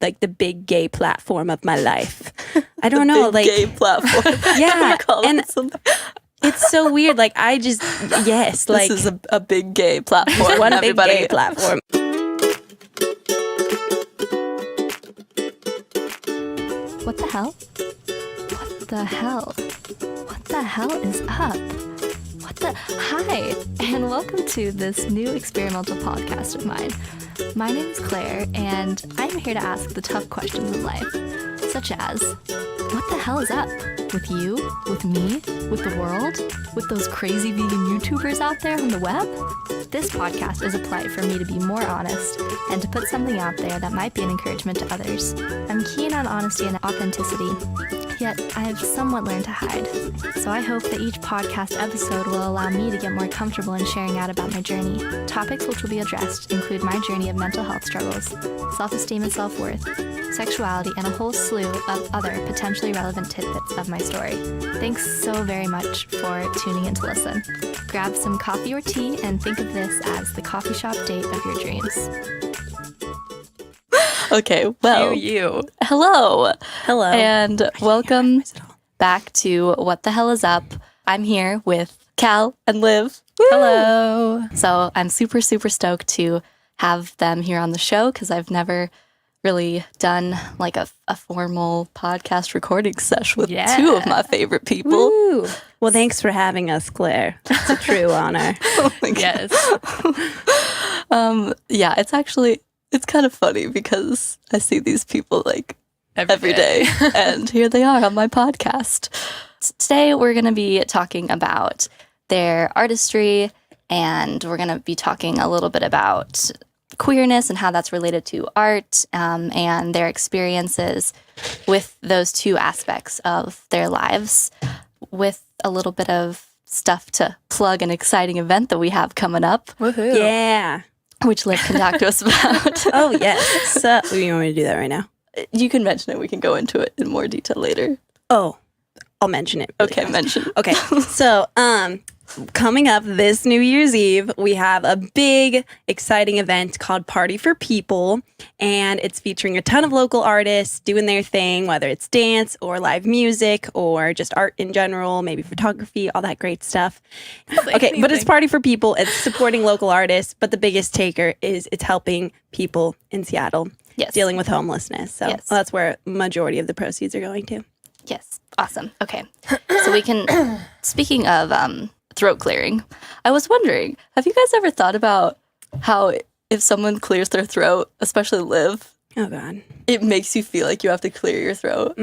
like the big gay platform of my life. I don't know, big like gay platform. yeah, and something. it's so weird. Like I just like this is a big gay platform. one everybody. big gay platform. What the hell? What the hell? What the hell is up? Hi, and welcome to this new experimental podcast of mine. My name is Claire, and I'm here to ask the tough questions in life, such as, what the hell is up? With you? With me? With the world? With those crazy vegan YouTubers out there on the web? This podcast is a play for me to be more honest and to put something out there that might be an encouragement to others. I'm keen on honesty and authenticity, yet I have somewhat learned to hide. So I hope that each podcast episode will allow me to get more comfortable in sharing out about my journey. Topics which will be addressed include my journey of mental health struggles, self-esteem and self-worth, sexuality, and a whole slew of other potentially relevant tidbits of my story. Thanks so very much for tuning in to listen. Grab some coffee or tea and think of this as the coffee shop date of your dreams. Okay, well, hello, and welcome back to What the Hell is Up. I'm here with Cal and Liv. Woo! Hello. So I'm super stoked to have them here on the show because I've never really done like a formal podcast recording session with two of my favorite people. Woo. Well, thanks for having us, Claire. It's a true honor. Yes. Yeah, it's kind of funny because I see these people like every day. And here they are on my podcast. Today we're going to be talking about their artistry, and we're going to be talking a little bit about queerness and how that's related to art, and their experiences with those two aspects of their lives, with a little bit of stuff to plug an exciting event that we have coming up. Woohoo. Yeah. Which Liv can talk to us about. Oh, yes. So, you want me to do that right now? You can mention it. We can go into it in more detail later. Oh, I'll mention it. Really Okay, fast. mention. Okay, so coming up this New Year's Eve, we have a big, exciting event called Party for People, and it's featuring a ton of local artists doing their thing, whether it's dance or live music or just art in general, maybe photography, all that great stuff. Okay, but it's Party for People. It's supporting local artists, but the biggest taker is it's helping people in Seattle dealing with homelessness. So that's where majority of the proceeds are going to. Yes. Awesome. Okay. So we can, speaking of throat clearing, I was wondering, have you guys ever thought about how if someone clears their throat, especially Liv, oh God, it makes you feel like you have to clear your throat?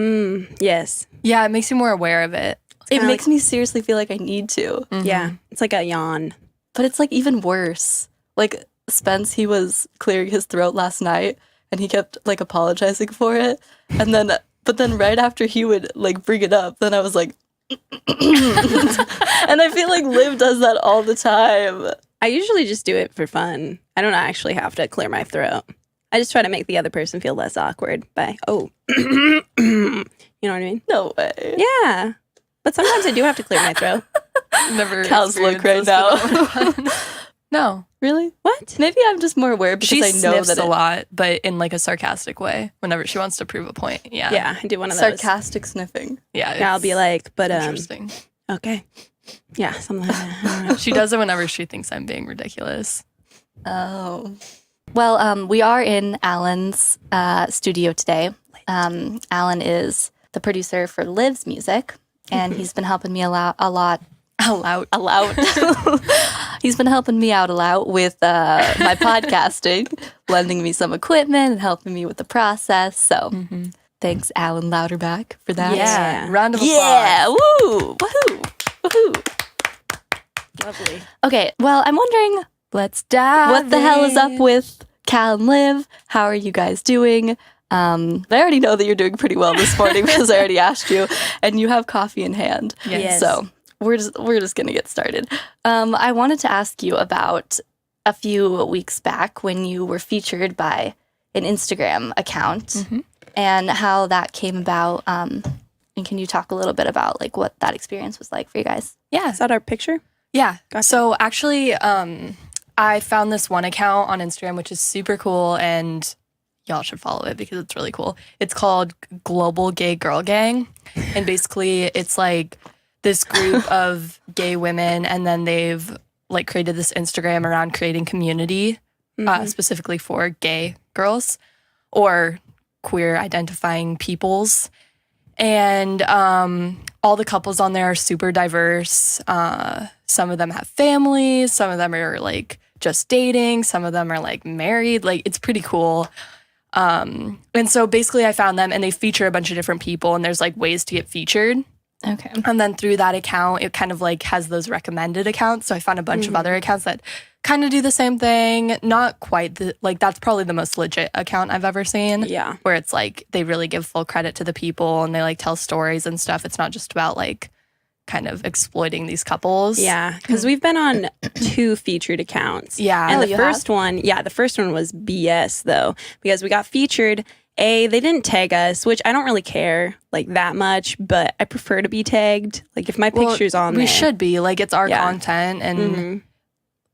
Yes. Yeah, it makes you more aware of it. It makes me seriously feel like I need to. Mm-hmm. Yeah. It's like a yawn. But it's like even worse. Like Spence, he was clearing his throat last night and he kept like apologizing for it. And then but then right after he would like bring it up, then I was like, and I feel like Liv does that all the time. I usually just do it for fun. I don't actually have to clear my throat. I just try to make the other person feel less awkward by, you know what I mean? No way. Yeah. But sometimes I do have to clear my throat. Never. Cal's look right now. No. Really? What? Maybe I'm just more aware because She I know sniffs that a lot, but in like a sarcastic way whenever she wants to prove a point. Yeah. Yeah, I do one of those. sarcastic sniffing. Yeah. I'll be like, but Interesting. okay. Yeah, something like that. She does it whenever she thinks I'm being ridiculous. Oh. Well, we are in Alan's studio today. Alan is the producer for Liv's music, and he's been helping me a lot. He's been helping me out a lot with my podcasting, lending me some equipment and helping me with the process. So thanks, Alan Louderback, for that. Yeah. Round of applause. Yeah. Woo! Woohoo! Woohoo! Lovely. Okay, well, I'm wondering, Let's dive what the hell is up with Cal and Liv? How are you guys doing? I already know that you're doing pretty well this morning because I already asked you, and you have coffee in hand. Yes. So we're just gonna get started. I wanted to ask you about a few weeks back when you were featured by an Instagram account and how that came about. And can you talk a little bit about like what that experience was like for you guys? Yeah. Is that our picture? Yeah. Gotcha. So actually, I found this one account on Instagram, which is super cool. And y'all should follow it because it's really cool. It's called globalgaygirlgang. And basically it's like this group of gay women, and then they've like created this Instagram around creating community specifically for gay girls or queer identifying peoples. And all the couples on there are super diverse. Some of them have families. Some of them are like just dating. Some of them are like married. Like, it's pretty cool. And so basically I found them, and they feature a bunch of different people, and there's like ways to get featured. Okay. And then through that account, it kind of like has those recommended accounts. So I found a bunch of other accounts that kind of do the same thing. Not quite that's probably the most legit account I've ever seen. Yeah. Where it's like they really give full credit to the people, and they like tell stories and stuff. It's not just about like kind of exploiting these couples. Yeah, because we've been on 2 featured accounts. Yeah. And Oh, the first one was BS though, because we got featured. They didn't tag us, which I don't really care like that much, but I prefer to be tagged. Like if my picture's on there. We should be. Like, it's our Yeah. content, and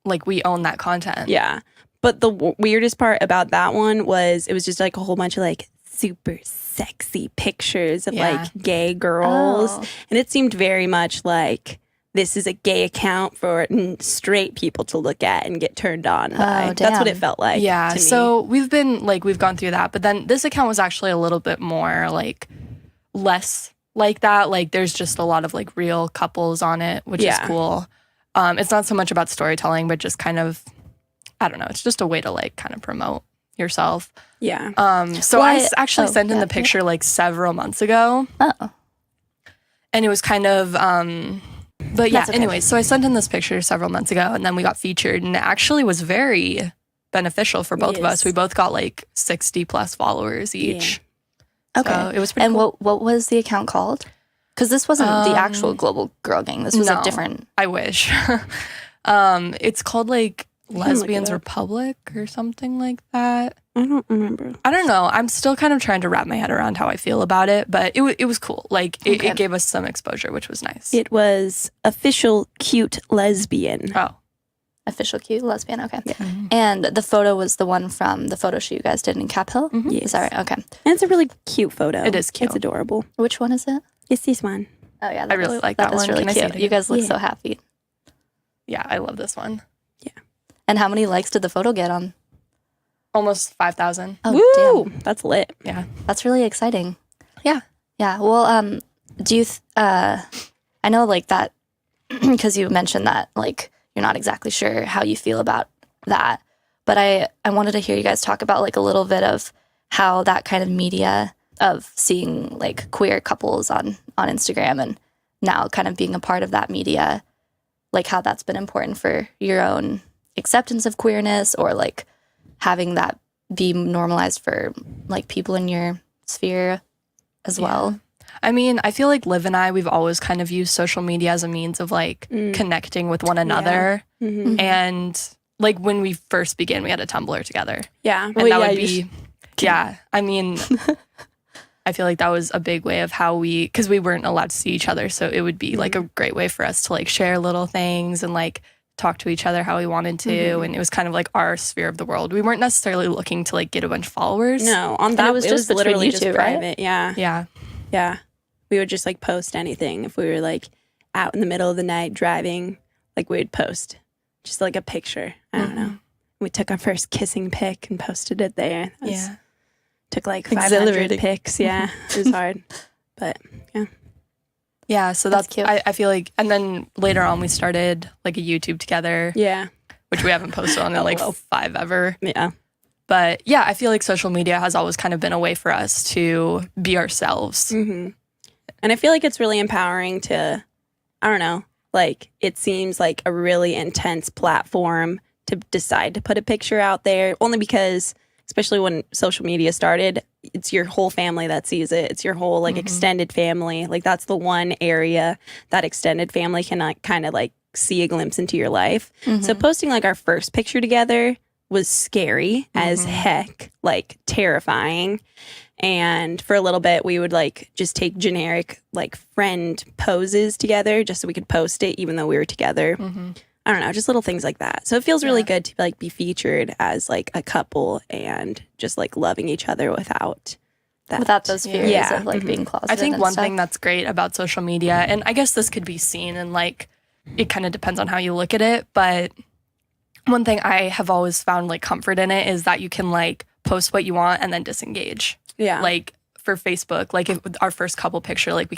like we own that content. Yeah. But the weirdest part about that one was it was just like a whole bunch of like super sexy pictures of like gay girls. Oh. And it seemed very much like this is a gay account for straight people to look at and get turned on by. That's what it felt like. Yeah. to me. So we've gone through that, but then this account was actually a little bit more like less like that. Like, there's just a lot of like real couples on it, which is cool. It's not so much about storytelling, but just kind of, I don't know, it's just a way to like kind of promote yourself. Yeah. So I actually sent in the picture like several months ago. Oh. And it was kind of, but yeah, That's okay. anyway, so I sent in this picture several months ago, and then we got featured, and it actually was very beneficial for both of us. Yes. We both got like 60 plus followers each. Okay. So it was pretty And cool. what was the account called? Because this wasn't the actual Global Girl Gang. This was a no. different. I wish. It's called like Lesbians Republic or something like that. I don't remember. I don't know. I'm still kind of trying to wrap my head around how I feel about it, but it was cool. Like, it gave us some exposure, which was nice. It was official cute lesbian. Oh. Official cute lesbian. Okay. Yeah. And the photo was the one from the photo shoot you guys did in Cap Hill? Yes. Is that right? Okay. And it's a really cute photo. It is cute. It's adorable. Which one is it? It's this one. Oh, yeah. I really like that is one. really Can I see cute. it You guys look Yeah. so happy. Yeah, I love this one. And how many likes did the photo get on? Almost 5,000. Oh, damn. That's lit. Yeah. That's really exciting. Yeah. Yeah. Well, do you, I know like that, because you mentioned that like you're not exactly sure how you feel about that, but I wanted to hear you guys talk about like a little bit of how that kind of media of seeing like queer couples on Instagram and now kind of being a part of that media, like how that's been important for your own acceptance of queerness, or like having that be normalized for like people in your sphere as well. I mean, I feel like Liv and I, we've always kind of used social media as a means of like connecting with one another. Mm-hmm. And like when we first began, we had a Tumblr together. Yeah. And that would be, I mean, I feel like that was a big way of how because we weren't allowed to see each other. So it would be like a great way for us to like share little things and like talk to each other how we wanted to. And it was kind of like our sphere of the world. We weren't necessarily looking to like get a bunch of followers. No, on that it was just between literally you just two, right? private. Yeah. Yeah. Yeah. We would just like post anything. If we were like out in the middle of the night driving, like we would post just like a picture. I don't know. We took our first kissing pic and posted it there. Took like 500 Exhilarating. pics. Yeah. It was hard. But yeah. Yeah. So That's that's cute. I feel like, and then later on we started like a YouTube together, Yeah. which we haven't posted on in like 5 ever. Yeah. But yeah, I feel like social media has always kind of been a way for us to be ourselves. Mm-hmm. And I feel like it's really empowering to, I don't know, like it seems like a really intense platform to decide to put a picture out there, only because, especially when social media started, it's your whole family that sees it. It's your whole like extended family. Like that's the one area that extended family can kind of like see a glimpse into your life. So posting like our first picture together was scary as heck, like terrifying. And for a little bit, we would like just take generic like friend poses together just so we could post it, even though we were together. I don't know, just little things like that. So it feels really good to like be featured as like a couple and just like loving each other without those fears of like being closeted. I think and one stuff. thing that's great about social media, and I guess this could be seen and like it kind of depends on how you look at it, but one thing I have always found like comfort in it is that you can like post what you want and then disengage. Yeah. Like for Facebook, like if our first couple picture, like we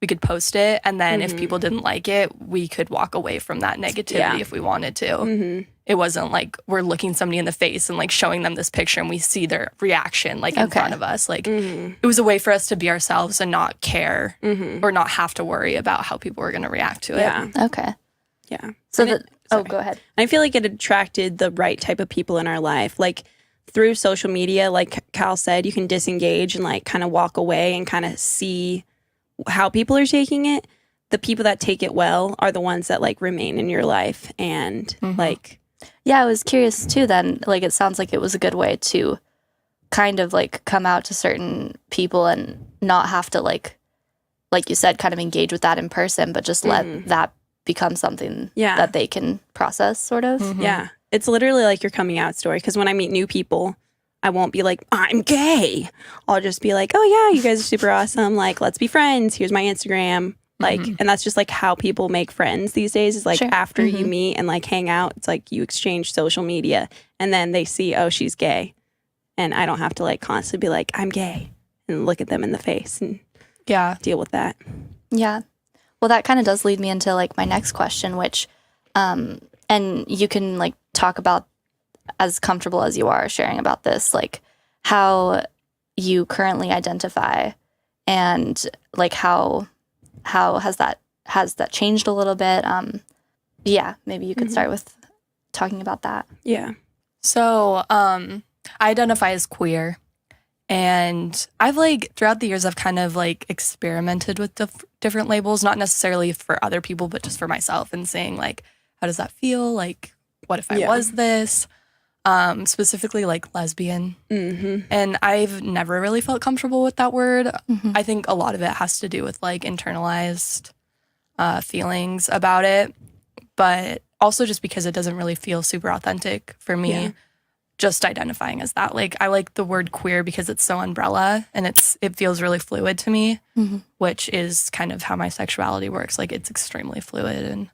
could post it, and then if people didn't like it, we could walk away from that negativity if we wanted to. It wasn't like we're looking somebody in the face and like showing them this picture and we see their reaction like in front of us. Like it was a way for us to be ourselves and not care or not have to worry about how people were going to react to it. Yeah. Okay. Yeah. So Sorry. go ahead. I feel like it attracted the right type of people in our life. Like through social media, like Cal said, you can disengage and like kind of walk away and kind of see how people are taking it. The people that take it well are the ones that like remain in your life. And like, Yeah, I was curious too then. Like, it sounds like it was a good way to kind of like come out to certain people and not have to like you said, kind of engage with that in person, but just let that become something that they can process sort of. yeah, it's literally like your coming out story. Because when I meet new people, I won't be like, I'm gay. I'll just be like, oh yeah, you guys are super awesome. Like, let's be friends. Here's my Instagram. Like, and that's just like how people make friends these days is like after you meet and like hang out, it's like you exchange social media and then they see, oh, she's gay. And I don't have to like constantly be like, I'm gay and look at them in the face and deal with that. Yeah. Well, that kind of does lead me into like my next question, which, and you can like talk about as comfortable as you are sharing about this, like how you currently identify and like how has that changed a little bit? Maybe you could start with talking about that. Yeah. So I identify as queer, and I've like throughout the years I've kind of like experimented with different labels, not necessarily for other people, but just for myself, and saying like, how does that feel? Like, what if I was this? Specifically like lesbian. And I've never really felt comfortable with that word. I think a lot of it has to do with like internalized feelings about it, but also just because it doesn't really feel super authentic for me. Just identifying as that. Like, I like the word queer because it's so umbrella and it feels really fluid to me, which is kind of how my sexuality works. Like, it's extremely fluid and,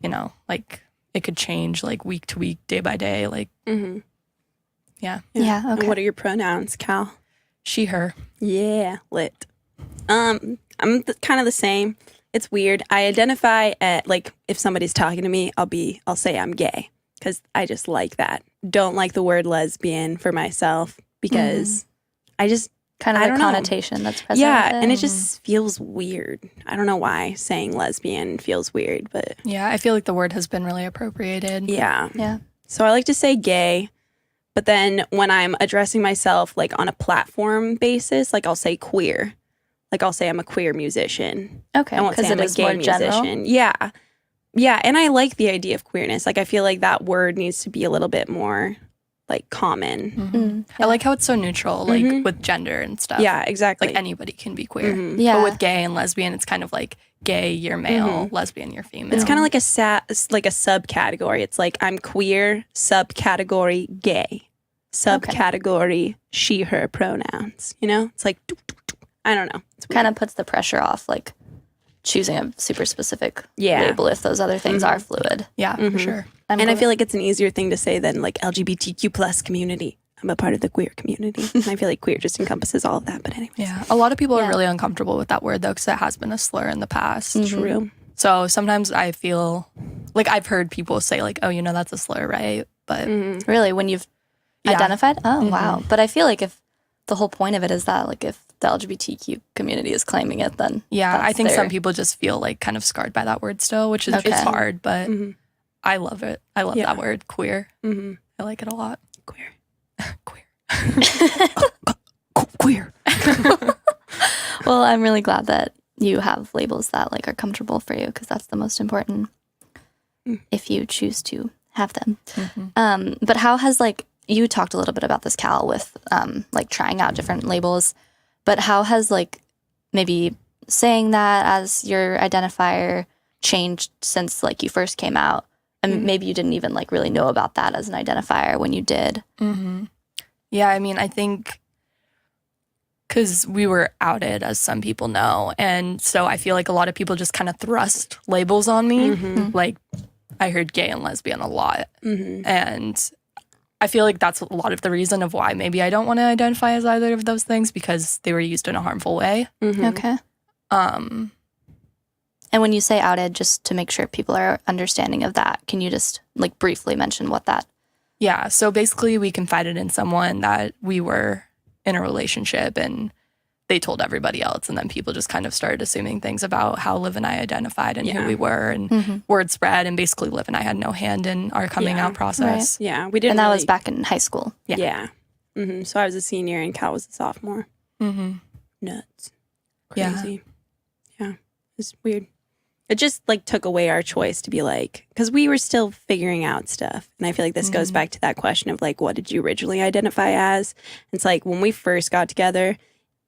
you know, like it could change like week to week, day by day. Like, Yeah. And Okay. what are your pronouns, Cal? she, her. Yeah, lit. I'm kind of the same. It's weird. I identify at like if somebody's talking to me, I'll say I'm gay because I just like that. Don't like the word lesbian for myself because I just Kind of I a don't know. connotation that's present. yeah, with and it just feels weird. I don't know why saying lesbian feels weird, but Yeah, I feel like the word has been really appropriated. yeah. Yeah. So I like to say gay, but then when I'm addressing myself like on a platform basis, like I'll say queer. Like I'll say I'm a queer musician. Okay. I won't say Because I'm it a is gay more musician. general. Yeah. Yeah, and I like the idea of queerness. Like I feel like that word needs to be a little bit more like common. I like how it's so neutral, like with gender and stuff. Yeah, exactly. Like anybody can be queer. Yeah. But with gay and lesbian, it's kind of like gay, you're male, lesbian, you're female. It's kind of like a subcategory. It's like I'm queer, subcategory gay, subcategory she, her pronouns. You know, it's like I don't know. It's weird. Kind of puts the pressure off, like choosing a super specific Yeah. label if those other things are fluid. Yeah, for sure. And I feel like it's an easier thing to say than like LGBTQ plus community. I'm a part of the queer community. And I feel like queer just encompasses all of that. But anyway, Yeah. A lot of people are really uncomfortable with that word, though, because it has been a slur in the past. true. So sometimes I feel like I've heard people say, like, oh, you know, that's a slur, right? But Really, when you've Yeah. identified? Oh, wow. But I feel like if the whole point of it is that, like, if the LGBTQ community is claiming it, then yeah, I that's think their- some people just feel like kind of scarred by that word still, which is Okay. it's hard, but I love it. I love that word, queer. I like it a lot. Queer. Queer. Queer. Well, I'm really glad that you have labels that like are comfortable for you because that's the most important if you choose to have them. But how has like you talked a little bit about this, Cal, with like trying out different labels, but how has like maybe saying that as your identifier changed since like you first came out And maybe you didn't even like really know about that as an identifier when you did. Yeah, I mean, I think because we were outed, as some people know. And so I feel like a lot of people just kind of thrust labels on me. Like, I heard gay and lesbian a lot. And I feel like that's a lot of the reason of why maybe I don't want to identify as either of those things, because they were used in a harmful way. Okay. And when you say outed, just to make sure people are understanding of that, can you just like briefly mention what that? Yeah. So basically we confided in someone that we were in a relationship, and they told everybody else. And then people just kind of started assuming things about how Liv and I identified and who we were, and word spread. And basically Liv and I had no hand in our coming out process. Right. Yeah. We didn't. And that was back in high school. Yeah. So I was a senior and Cal was a sophomore. Nuts. Crazy. Yeah. It's weird. It just like took away our choice to be like, because we were still figuring out stuff. And I feel like this goes back to that question of like, what did you originally identify as? It's like when we first got together,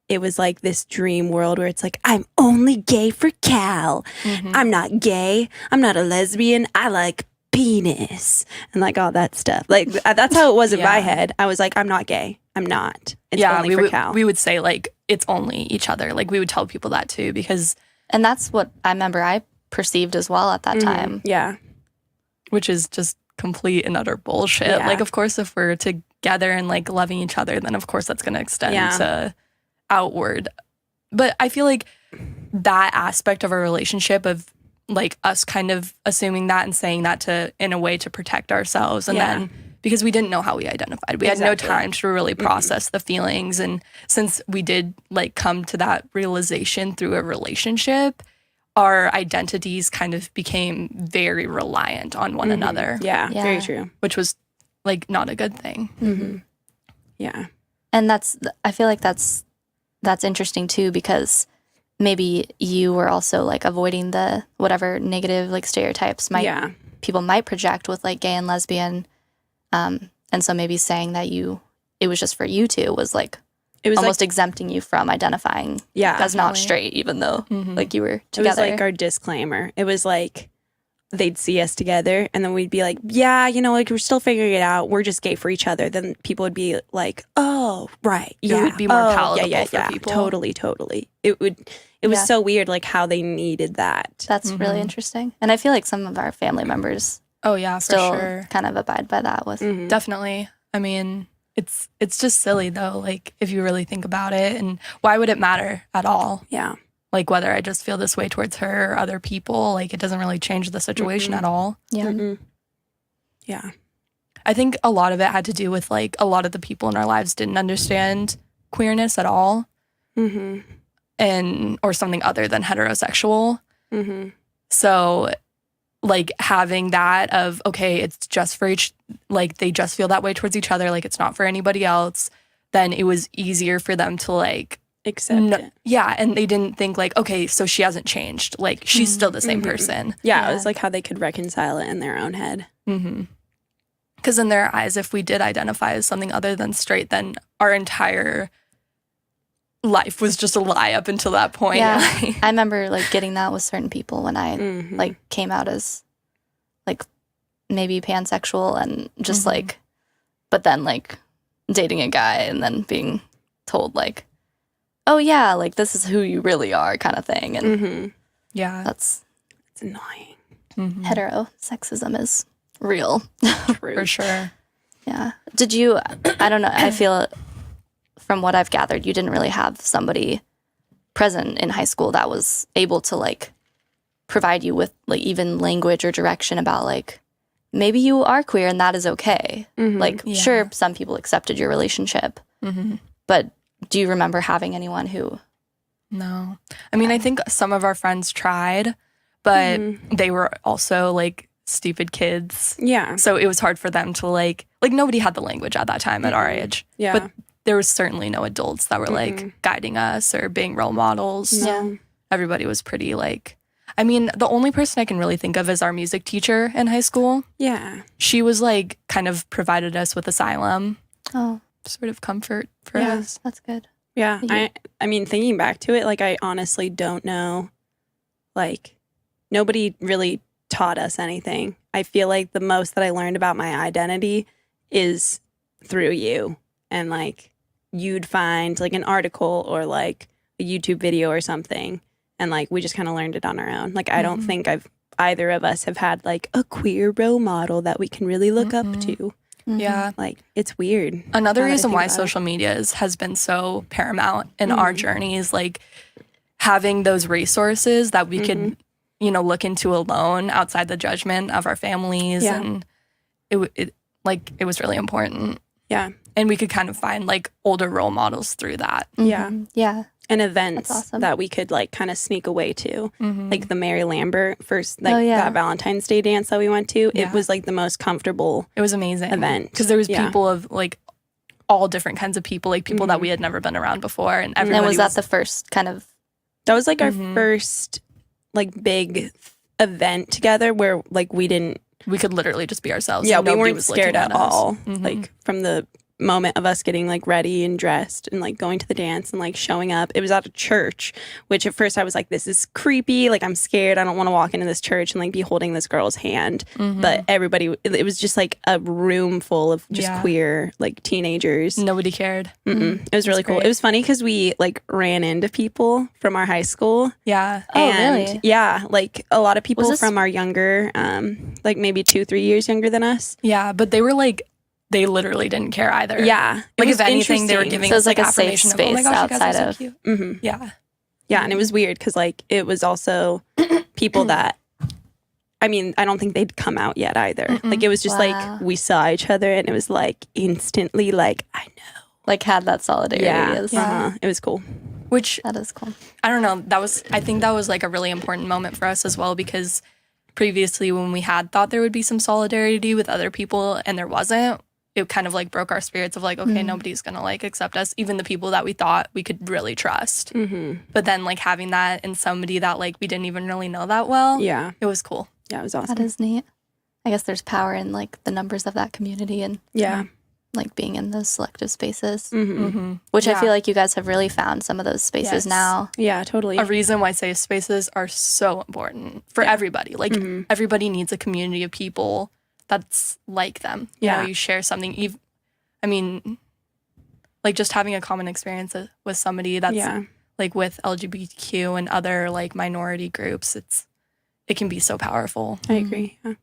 it was like this dream world where it's like, I'm only gay for Cal. I'm not gay. I'm not a lesbian. I like penis and like all that stuff. Like that's how it was in my head. I was like, I'm not gay. I'm not. It's only for Cal. We would say like, it's only each other. Like we would tell people that too, because... And that's what I remember I perceived as well at that time. Yeah. Which is just complete and utter bullshit. Yeah. Like, of course, if we're together and like loving each other, then of course that's going to extend to outward. But I feel like that aspect of our relationship of like us kind of assuming that and saying that to in a way to protect ourselves, and then because we didn't know how we identified, we had no time to really process the feelings. And since we did like come to that realization through a relationship, our identities kind of became very reliant on one another. Yeah, very true. Which was like not a good thing. Yeah. And I feel like that's interesting too, because maybe you were also like avoiding the whatever negative like stereotypes people might project with like gay and lesbian. And so maybe saying that it was just for you two was like, it was almost like, exempting you from identifying as not straight, even though like you were together. It was like our disclaimer. It was like they'd see us together and then we'd be like, yeah, you know, like we're still figuring it out. We're just gay for each other. Then people would be like, oh, right. Yeah. It would be more palatable for people. Totally. It was so weird, like how they needed that. That's really interesting. And I feel like some of our family members still kind of abide by that with. Definitely. I mean, it's just silly though, like if you really think about it, and why would it matter at all? Yeah. Like whether I just feel this way towards her or other people, like it doesn't really change the situation at all. Yeah. Yeah. I think a lot of it had to do with like a lot of the people in our lives didn't understand queerness at all. And or something other than heterosexual. So like having that of, okay, it's just for each, like they just feel that way towards each other, like it's not for anybody else, then it was easier for them to like accept it. Yeah, and they didn't think like, okay, so she hasn't changed, like she's still the same person. Yeah, it was like how they could reconcile it in their own head. Because in their eyes, if we did identify as something other than straight, then our entire life was just a lie up until that point. Yeah. I remember like getting that with certain people when I like came out as like maybe pansexual and just like, but then like dating a guy and then being told like, oh yeah, like this is who you really are kind of thing. And it's annoying. Heterosexism is real. For sure. Yeah. Did you, I don't know, I feel from what I've gathered, you didn't really have somebody present in high school that was able to like provide you with like even language or direction about like, maybe you are queer and that is okay. Like, sure, some people accepted your relationship, but do you remember having anyone who? No. I mean, I think some of our friends tried, but they were also like stupid kids. Yeah. So it was hard for them to like nobody had the language at that time at our age. Yeah. But there was certainly no adults that were like guiding us or being role models. No. Everybody was pretty like, I mean, the only person I can really think of is our music teacher in high school. Yeah. She was like kind of provided us with asylum. Oh. Sort of comfort for us. That's good. Yeah. I mean, thinking back to it, like I honestly don't know, like nobody really taught us anything. I feel like the most that I learned about my identity is through you. And like you'd find like an article or like a YouTube video or something. And like we just kind of learned it on our own. Like I don't think either of us have had like a queer role model that we can really look up to. Yeah. Like it's weird. Another now that I reason think why about it. social media has been so paramount in our journeys, like having those resources that we could, you know, look into alone outside the judgment of our families. Yeah. And it was really important. Yeah. And we could kind of find like older role models through that. Yeah. Yeah. And events That's awesome. that we could like kind of sneak away to. Like the Mary Lambert first, like yeah. that Valentine's Day dance that we went to. Yeah. It was like the most comfortable It was amazing. event. Because there was Yeah. people of like all different kinds of people, like people that we had never been around before. And everybody And was that the first kind of That was like our first like big event together where like we could literally just be ourselves. yeah, and we nobody weren't was looking scared at us. all. Like from the moment of us getting like ready and dressed and like going to the dance and like showing up. It was at a church, which at first I was like, this is creepy. Like I'm scared. I don't want to walk into this church and like be holding this girl's hand. But everybody, it was just like a room full of just Yeah. queer like teenagers. Nobody cared. It was really cool. great. It was funny because we like ran into people from our high school. Yeah. Oh, And really? yeah, like a lot of people Was this- from our younger, like maybe 2-3 years younger than us. Yeah. But they were like, they literally didn't care either. Yeah. It Like was if anything, they were interesting. giving So us it's like a safe affirmation of, oh my space gosh, you guys outside are of- so cute. Yeah. Yeah, and it was weird because like it was also people that, I mean, I don't think they'd come out yet either. Like it was just Wow. like we saw each other and it was like instantly like I know. like had that solidarity? Yeah, it was cool. Which That is cool. I don't know. I think that was like a really important moment for us as well, because previously when we had thought there would be some solidarity with other people and there wasn't, it kind of like broke our spirits of like, okay, nobody's gonna like accept us, even the people that we thought we could really trust. But then like having that in somebody that like we didn't even really know that well, Yeah, it was cool. yeah, it was awesome. That is neat. I guess there's power in like the numbers of that community and Yeah, like being in those selective spaces, Mm-hmm. which I Yeah. feel like you guys have really found some of those spaces Yes. now. yeah, totally. A reason why safe spaces are so important for everybody. Like everybody needs a community of people that's like them. You Yeah. know, you share something. I mean, like just having a common experience with somebody that's Yeah, like with LGBTQ and other like minority groups, it can be so powerful. I agree. Yeah.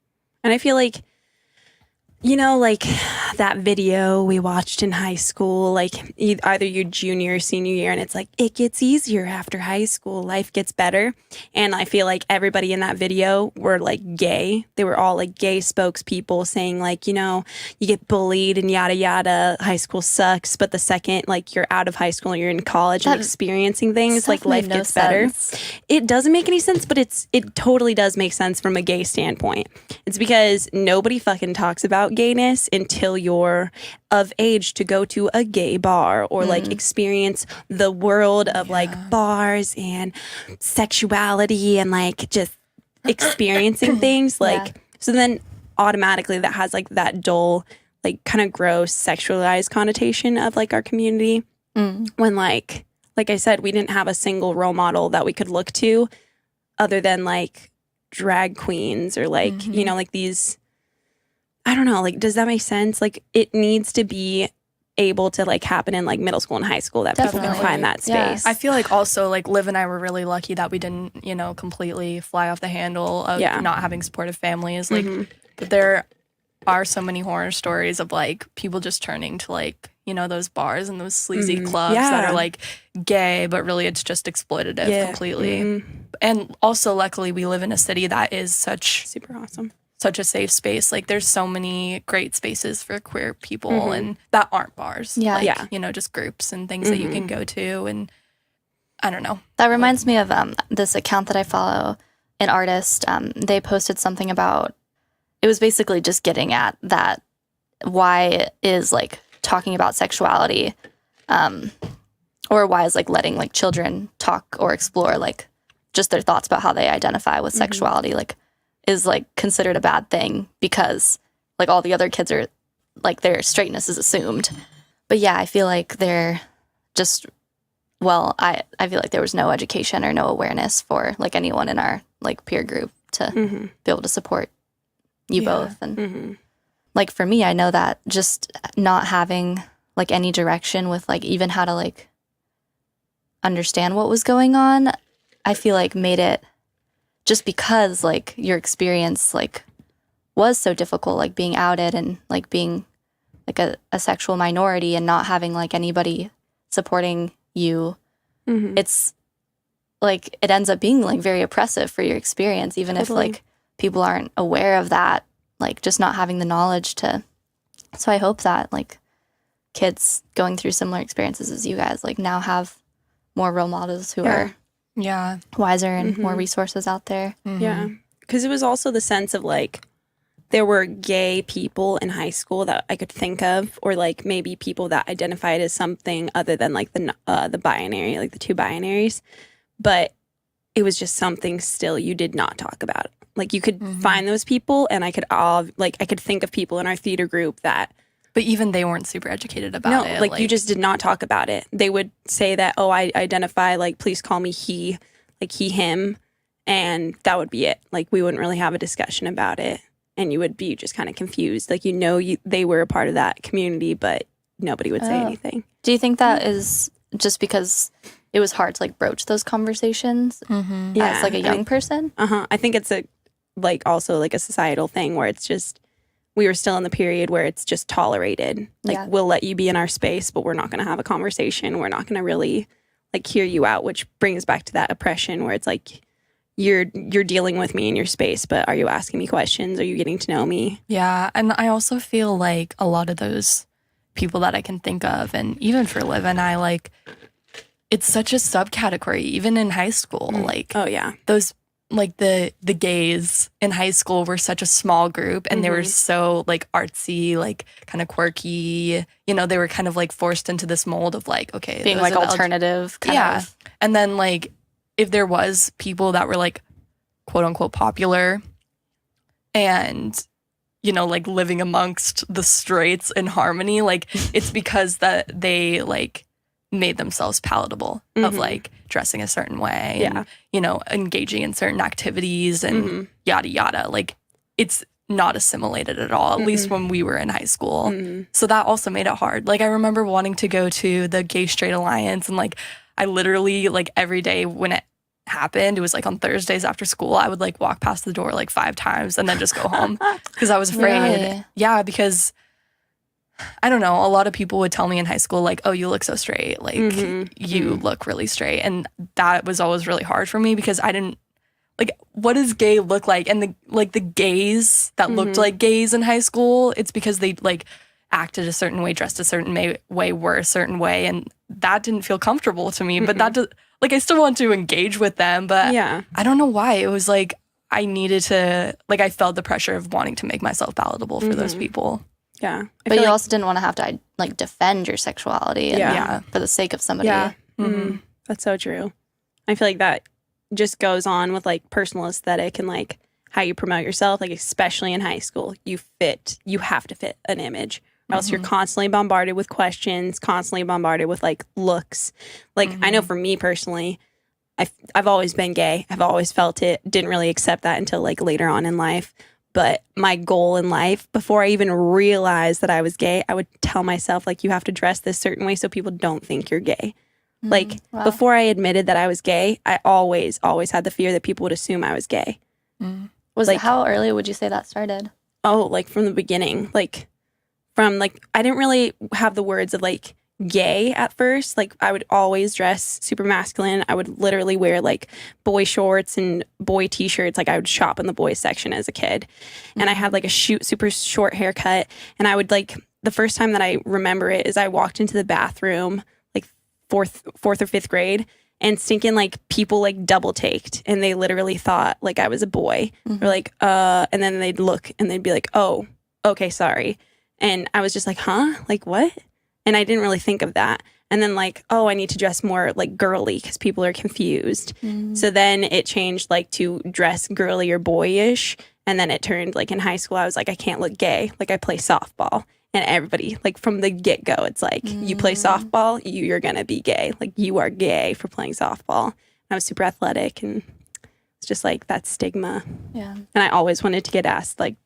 And I feel like, you know, like that video we watched in high school, like either your junior or senior year, and it's like, it gets easier after high school, life gets better. And I feel like everybody in that video were like gay. They were all like gay spokespeople saying like, you know, you get bullied and yada yada, high school sucks. But the second like you're out of high school and you're in college and That experiencing things, like Stuff life made no gets better. sense. It doesn't make any sense, but it totally does make sense from a gay standpoint. It's because nobody fucking talks about gayness until you're of age to go to a gay bar or like experience the world of like bars and sexuality and like just experiencing things like so then automatically that has like that dull like kind of gross sexualized connotation of like our community when like I said, we didn't have a single role model that we could look to other than like drag queens or like, you know, like these, I don't know, like, does that make sense? Like it needs to be able to like happen in like middle school and high school that people can Definitely. find that Yeah. space. I feel like also like Liv and I were really lucky that we didn't, you know, completely fly off the handle of not having supportive families. Like, but there are so many horror stories of like people just turning to like, you know, those bars and those sleazy clubs that Yeah. are like gay, but really it's just exploitative Yeah. completely. And also, luckily, we live in a city that is Super awesome. such a safe space. Like there's so many great spaces for queer people and that aren't bars. Yeah. Like, Yeah. you know, just groups and things that you can go to. And I don't know. That reminds me of this account that I follow, an artist. They posted something about, it was basically just getting at that why is like talking about sexuality or why is like letting like children talk or explore like just their thoughts about how they identify with sexuality like is like considered a bad thing because like all the other kids are like their straightness is assumed. But yeah, I feel like they're just I feel like there was no education or no awareness for like anyone in our like peer group to Mm-hmm. be able to support you Yeah. both. And Mm-hmm. like for me, I know that just not having like any direction with like even how to like understand what was going on, I feel like made it, just because like your experience like was so difficult, like being outed and like being like a sexual minority and not having like anybody supporting you, Mm-hmm. it's like it ends up being like very oppressive for your experience, even if Totally. like people aren't aware of that, like just not having the knowledge to. So I hope that like kids going through similar experiences as you guys like now have more role models who Yeah. are Yeah. wiser and Mhm. more resources out there. Yeah. Because it was also the sense of like there were gay people in high school that I could think of, or like maybe people that identified as something other than like the binary, like the two binaries. But it was just something still you did not talk about. Like you could find those people, and I could think of people in our theater group that But even they weren't super educated about it. like you just did not talk about it. They would say that, oh, I identify, like, please call me he, like he, him. And that would be it. Like we wouldn't really have a discussion about it. And you would be just kind of confused. Like, they were a part of that community, but nobody would say anything. Do you think that is just because it was hard to like broach those conversations as like a young person? I think it's also like a societal thing where it's just, we were still in the period where it's just tolerated. Like Yeah. we'll let you be in our space, but we're not going to have a conversation. We're not going to really like hear you out, which brings back to that oppression where it's like, you're dealing with me in your space, but are you asking me questions? Are you getting to know me? Yeah, and I also feel like a lot of those people that I can think of, and even for Liv and I, like, it's such a subcategory, even in high school. Like, Oh yeah. those, like, the gays in high school were such a small group, and they were so, like, artsy, like, kind of quirky. You know, they were kind of, like, forced into this mold of, like, okay. Being those like are the alternative kind yeah. of. And then, like, if there was people that were, like, quote unquote popular and, you know, like, living amongst the straights in harmony, like, it's because that they, like, made themselves palatable of, like, dressing a certain way and, you know, engaging in certain activities and yada yada. Like, it's not assimilated at all, at least when we were in high school. So that also made it hard. Like, I remember wanting to go to the Gay Straight Alliance, and, like, I literally, like, every day when it happened, it was like on Thursdays after school, I would like walk past the door like 5 times and then just go home because I was afraid. Really? Yeah, because I don't know, a lot of people would tell me in high school, like, oh, you look so straight, like you look really straight, and that was always really hard for me because I didn't like, what does gay look like? And the gays that looked like gays in high school, it's because they like acted a certain way, dressed a certain way, were a certain way, and that didn't feel comfortable to me. But that does, like, I still want to engage with them, but I don't know why. It was like I needed to, like, I felt the pressure of wanting to make myself palatable for those people. Yeah. But you also didn't want to have to like defend your sexuality and, for the sake of somebody. Yeah. That's so true. I feel like that just goes on with like personal aesthetic and like how you promote yourself, like especially in high school. You have to fit an image, or else you're constantly bombarded with questions, constantly bombarded with like looks. Like I know for me personally, I've always been gay. I've always felt it. Didn't really accept that until like later on in life. But my goal in life, before I even realized that I was gay, I would tell myself, like, you have to dress this certain way so people don't think you're gay. Like, before I admitted that I was gay, I always had the fear that people would assume I was gay. Was Like- it, how early would you say that started? Oh, like, from the beginning. Like, from, like, I didn't really have the words of, like, gay at first. Like, I would always dress super masculine. I would literally wear, like, boy shorts and boy t-shirts. Like, I would shop in the boys section as a kid. And I had, like, a super short haircut. And I would, like, the first time that I remember it is I walked into the bathroom, like, fourth or fifth grade, and stinking, like, people, like, double-taked. And they literally thought, like, I was a boy. Or, like, and then they'd look and they'd be like, oh, okay, sorry. And I was just like, huh? Like, what? And I didn't really think of that. And then like, oh, I need to dress more like girly because people are confused. So then it changed like to dress girly or boyish. And then it turned like in high school, I was like, I can't look gay. Like I play softball. And everybody, like from the get-go, it's like, you play softball, you're going to be gay. Like you are gay for playing softball. And I was super athletic and It's just like that stigma. Yeah. And I always wanted to get asked like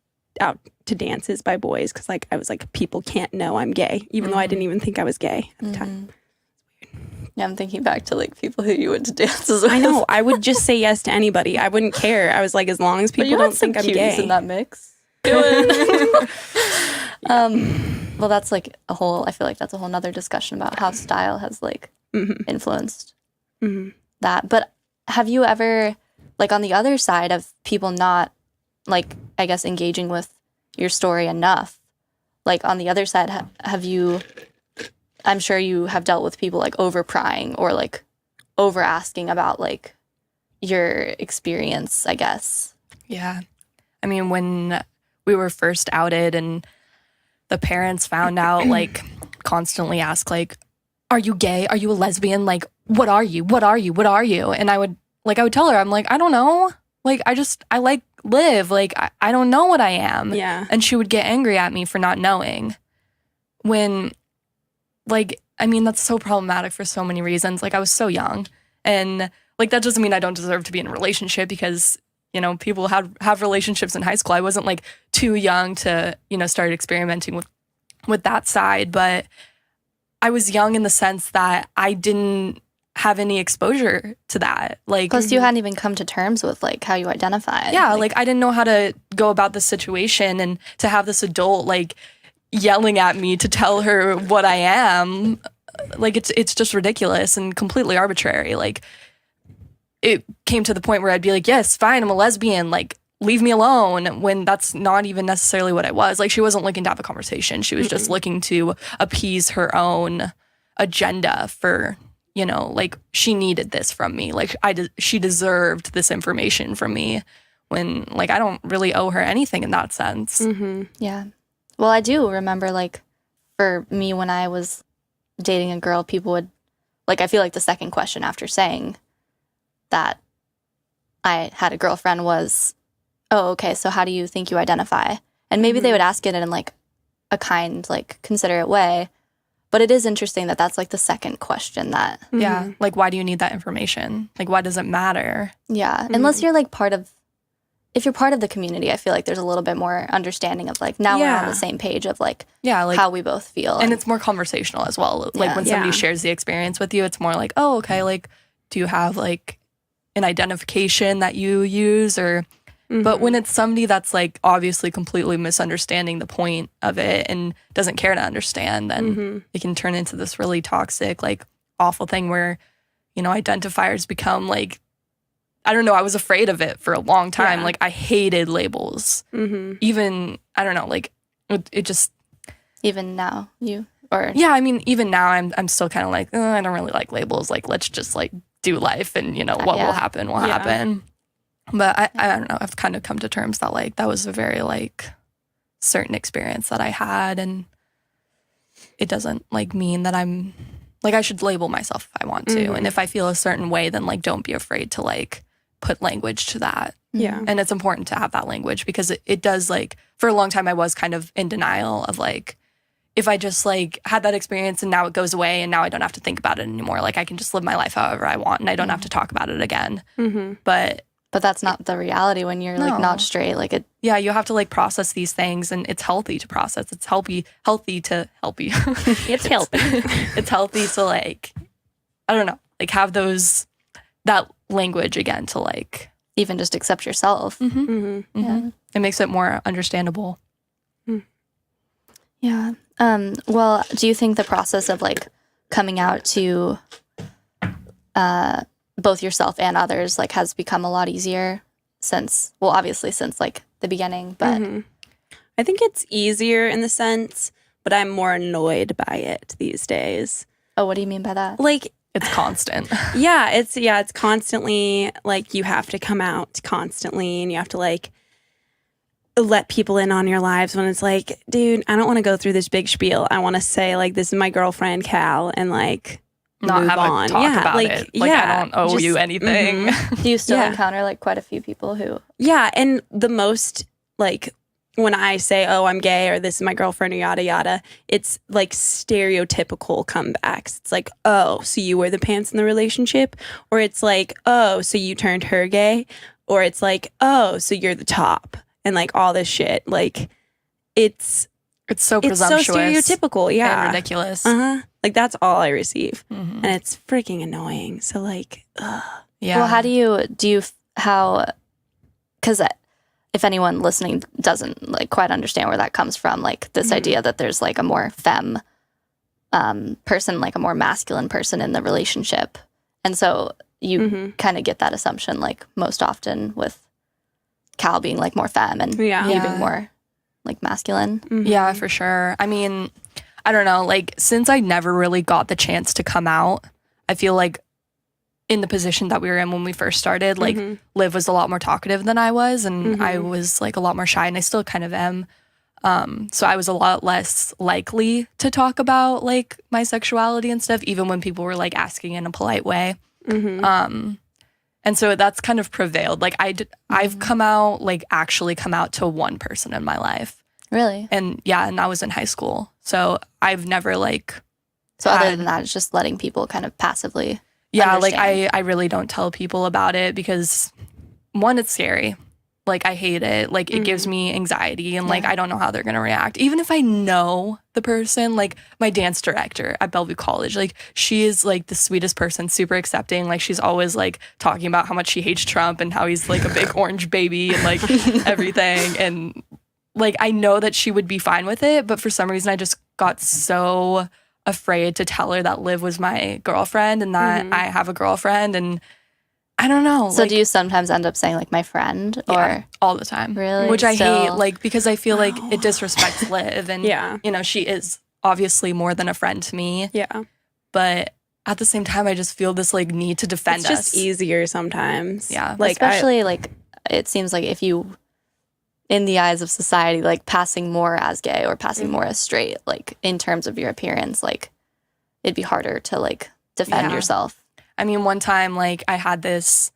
out to dances by boys because like I was like, people can't know I'm gay, even though I didn't even think I was gay at the time. Yeah, I'm thinking back to like people who you went to dances with. I know. I would just say yes to anybody. I wouldn't care. I was like, as long as people don't think I'm gay. In that mix. Well, that's like a whole. I feel like that's a whole nother discussion about how style has like influenced that. But have you ever, like, on the other side of people not, like, I guess engaging with your story enough, like on the other side, have you? I'm sure you have dealt with people like over prying or like over asking about like your experience, I guess. Yeah. I mean, when we were first outed and the parents found out, like, constantly ask, like, are you gay? Are you a lesbian? Like, what are you? What are you? What are you? And I would tell her, I'm like, I don't know. Like, I like Liv. Like, I don't know what I am. Yeah. And she would get angry at me for not knowing. When, like, I mean, that's so problematic for so many reasons. Like, I was so young. And, like, that doesn't mean I don't deserve to be in a relationship because, you know, people have relationships in high school. I wasn't, like, too young to, you know, start experimenting with that side. But I was young in the sense that I didn't have any exposure to that. Like, plus you hadn't even come to terms with like how you identify. Yeah, like I didn't know how to go about the situation, and to have this adult like yelling at me to tell her what I am, like it's just ridiculous and completely arbitrary. Like, it came to the point where I'd be like, yes, fine, I'm a lesbian, like, leave me alone, when that's not even necessarily what I was. Like, she wasn't looking to have a conversation. She was just looking to appease her own agenda for, you know, like, she needed this from me. Like, she deserved this information from me, when, like, I don't really owe her anything in that sense. Yeah. Well, I do remember, like, for me, when I was dating a girl, people would, like, I feel like the second question after saying that I had a girlfriend was, oh, okay, so how do you think you identify? And maybe they would ask it in, like, a kind, like, considerate way. But it is interesting that that's, like, the second question that... Yeah, like, why do you need that information? Like, why does it matter? Yeah, unless you're, like, if you're part of the community, I feel like there's a little bit more understanding of, like, now we're on the same page of, like, how we both feel. And it's more conversational as well. Like, when somebody shares the experience with you, it's more like, oh, okay, like, do you have, like, an identification that you use? Or... But when it's somebody that's, like, obviously completely misunderstanding the point of it and doesn't care to understand, then it can turn into this really toxic, like, awful thing where, you know, identifiers become, like, I don't know, I was afraid of it for a long time. Like, I hated labels. Even, I don't know, like, it just... Even now, or... Yeah, I mean, even now, I'm still kind of like, I don't really like labels. Like, let's just, like, do life, and, you know, what will happen will happen. But I don't know, I've kind of come to terms that, like, that was a very, like, certain experience that I had, and it doesn't, like, mean that I'm, like, I should label myself if I want to. And if I feel a certain way, then, like, don't be afraid to, like, put language to that. Yeah. And it's important to have that language, because it does, like, for a long time I was kind of in denial of, like, if I just, like, had that experience and now it goes away and now I don't have to think about it anymore. Like, I can just live my life however I want and I don't have to talk about it again. But that's not the reality when you're, like, not straight. Like, it... Yeah, you have to, like, process these things, and it's healthy to process. It's healthy to help you. It's healthy. It's healthy to, like, I don't know, like, have that language again to, like... Even just accept yourself. Yeah. It makes it more understandable. Yeah. Well, do you think the process of, like, coming out to... both yourself and others, like, has become a lot easier since, well, obviously since, like, the beginning, but... I think it's easier in the sense, but I'm more annoyed by it these days. Oh, what do you mean by that? Like, it's constant. It's constantly, like, you have to come out constantly, and you have to, like, let people in on your lives when it's like, dude, I don't want to go through this big spiel. I want to say, like, this is my girlfriend, Cal, and, like... Not move have on. a talk about it. Like, I don't owe you anything. Do you still encounter, like, quite a few people who... Yeah, and the most, like, when I say, oh, I'm gay, or this is my girlfriend, or yada, yada, it's, like, stereotypical comebacks. It's like, oh, so you wear the pants in the relationship? Or it's like, oh, so you turned her gay? or it's like, oh, so you're the top, and like all this shit. Like it's so so presumptuous. stereotypical. Yeah. And ridiculous. Like that's all I receive. Mhm. And it's freaking annoying. So like, Yeah. Well, how do you because if anyone listening doesn't like quite understand where that comes from, like this idea that there's like a more femme person, like a more masculine person in the relationship. And so you kind of get that assumption like most often with Cal being like more femme and Yeah. you being more like masculine. Yeah, for sure. I mean, I don't know, like since I never really got the chance to come out, I feel like in the position that we were in when we first started, like Liv was a lot more talkative than I was, and I was like a lot more shy, and I still kind of am. So I was a lot less likely to talk about like my sexuality and stuff, even when people were like asking in a polite way. And so that's kind of prevailed. Like I've come out, like actually come out to one person in my life. Really? And yeah, and that was in high school. So I've never like. So other than that, it's just letting people kind of passively. Yeah, understand. like I really don't tell people about it because one, it's scary. Like I hate it. Like it gives me anxiety and like I don't know how they're gonna react. Even if I know the person, like my dance director at Bellevue College, like she is like the sweetest person, super accepting. Like she's always like talking about how much she hates Trump and how he's like a big orange baby and like everything. And like I know that she would be fine with it, but for some reason I just got so afraid to tell her that Liv was my girlfriend and that I have a girlfriend, and I don't know. So like, do you sometimes end up saying like my friend or yeah, all the time? Really? Which I Still? hate, like because I feel like it disrespects Liv, and Yeah. you know she is obviously more than a friend to me. Yeah. But at the same time, I just feel this like need to defend It's just us. easier sometimes. Yeah. Like especially like it seems like if you in the eyes of society like passing more as gay or passing more as straight, like in terms of your appearance, like it'd be harder to like defend Yeah. yourself. I mean, one time like I had this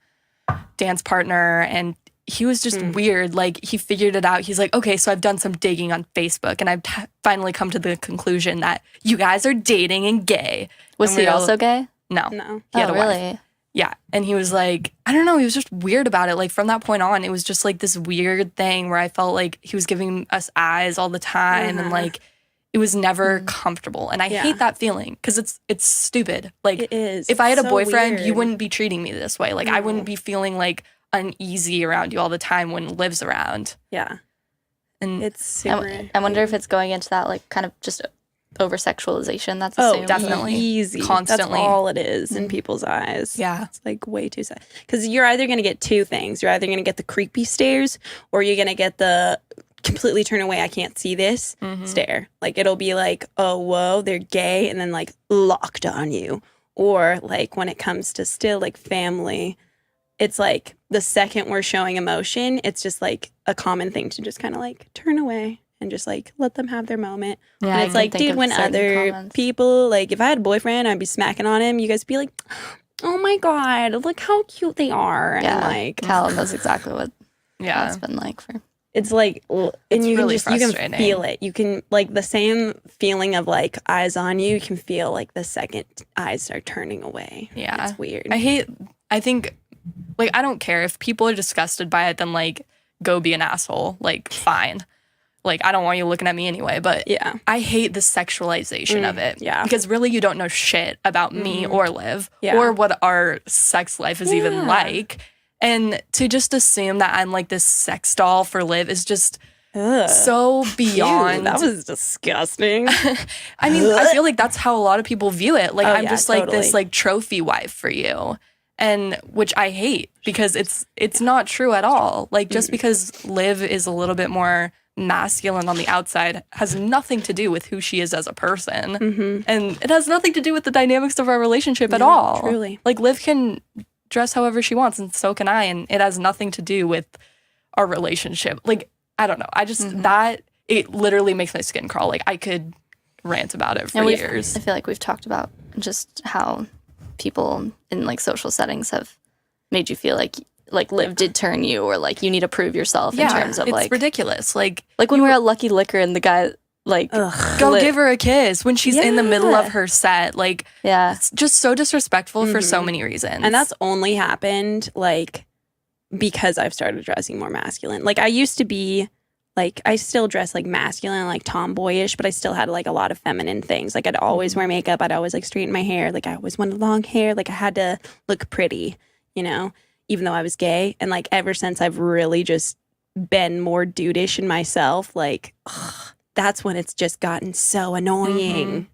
dance partner and he was just weird. Like he figured it out. He's like, okay, so I've done some digging on Facebook and I've finally come to the conclusion that you guys are dating and gay. Was And we he were- also gay? No. No. He had Oh, a wife. really? Yeah. And he was like, I don't know, he was just weird about it. Like from that point on, it was just like this weird thing where I felt like he was giving us eyes all the time and like it was never comfortable. And I hate that feeling because it's stupid. Like It is. if I had a So boyfriend, you weird. wouldn't be treating me this way. Like I wouldn't be feeling like uneasy around you all the time when Liv's around. Yeah. And It's super. I wonder if it's going into that like kind of just over sexualization that's Oh, assumed. definitely. easy. Constantly. That's all it is in people's eyes. yeah. It's like way too sad. Because you're either going to get two things. You're either going to get the creepy stares or you're going to get the completely turn away, I can't see this stare. Like it'll be like, oh, whoa, they're gay and then like locked on you. Or like when it comes to still like family, it's like the second we're showing emotion, it's just like a common thing to just kind of like turn away and just like let them have their moment. Yeah, And I it's can like, think dude, of when certain other comments. people, like if I had a boyfriend, I'd be smacking on him. You guys would be like, oh my God, look how cute they are. Yeah, And like, Callan knows exactly what Yeah. it's been like for. it's like, and It's you really can just, you can frustrating. feel it. You can like the same feeling of like eyes on you. You can feel like the second eyes start turning away. Yeah. It's weird. I think, like, I don't care if people are disgusted by it, then, like, go be an asshole. Like, fine. Like, I don't want you looking at me anyway, but Yeah. I hate the sexualization of it. yeah. Because really, you don't know shit about me or Liv Yeah. or what our sex life is even Yeah. like. And to just assume that I'm, like, this sex doll for Liv is just Ugh. so beyond. Ew, that was disgusting. I mean, I feel like that's how a lot of people view it. Like, Oh, I'm yeah, just like this totally. like trophy wife for you. And which I hate because it's not true at all. Like just because Liv is a little bit more masculine on the outside has nothing to do with who she is as a person. And it has nothing to do with the dynamics of our relationship at all. truly. Like Liv can dress however she wants and so can I, and it has nothing to do with our relationship. Like, I don't know. I just that it literally makes my skin crawl. Like I could rant about it for And years. I feel like we've talked about just how people in like social settings have made you feel like Liv did turn you, or like you need to prove yourself in terms of it's like ridiculous. Like when we're at Lucky Liquor and the guy like go Liv- give her a kiss when she's in the middle of Yeah. her set. Like yeah it's just so disrespectful for so many reasons. And that's only happened like because I've started dressing more masculine. Like I used to be like, I still dress like masculine, like tomboyish, but I still had like a lot of feminine things. Like I'd always wear makeup. I'd always like straighten my hair. Like I always wanted long hair. Like I had to look pretty, you know, even though I was gay. And like ever since I've really just been more dudeish in myself, like that's when it's just gotten so annoying.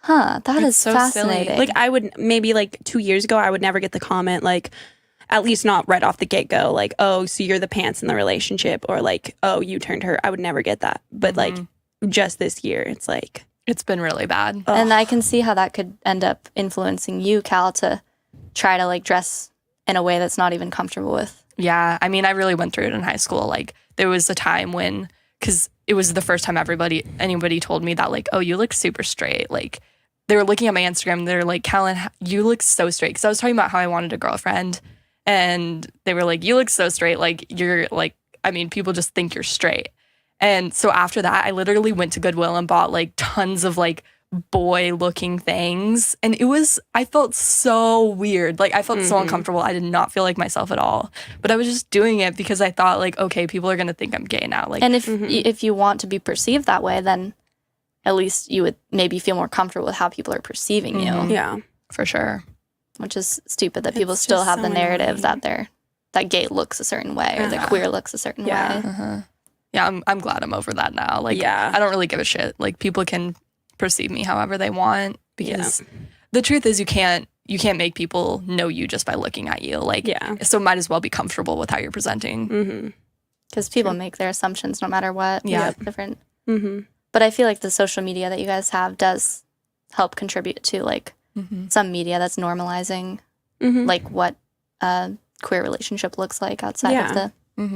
Huh, that is so fascinating. silly. Like I would maybe like 2 years ago, I would never get the comment like, at least not right off the get-go, like, oh, so you're the pants in the relationship, or like, oh, you turned her. I would never get that. But like just this year, it's like, It's been really bad. And I can see how that could end up influencing you, Cal, to try to like dress in a way that's not even comfortable with. Yeah, I mean, I really went through it in high school. Like, there was a time when, because it was the first time anybody told me that, like, oh, you look super straight. Like, they were looking at my Instagram, they're like, Callan, you look so straight. Because I was talking about how I wanted a girlfriend, and they were like, you look so straight. Like, you're like, I mean, people just think you're straight. And so after that, I literally went to Goodwill and bought like tons of like boy looking things. And I felt so weird. Like I felt so uncomfortable. I did not feel like myself at all. But I was just doing it because I thought like, okay, people are going to think I'm gay now. Like, And if you want to be perceived that way, then at least you would maybe feel more comfortable with how people are perceiving you, yeah. for sure. which is stupid that people It's still just have the so narrative annoying. that gay looks a certain way or that queer looks a certain Yeah. way. Yeah, I'm glad I'm over that now. Like, Yeah. I don't really give a shit. Like, people can perceive me however they want, because the truth is you can't make people know you just by looking at you. Like, so might as well be comfortable with how you're presenting. Because people make their assumptions no matter what. Yeah. It's different. But I feel like the social media that you guys have does help contribute to like some media that's normalizing like what a queer relationship looks like outside of the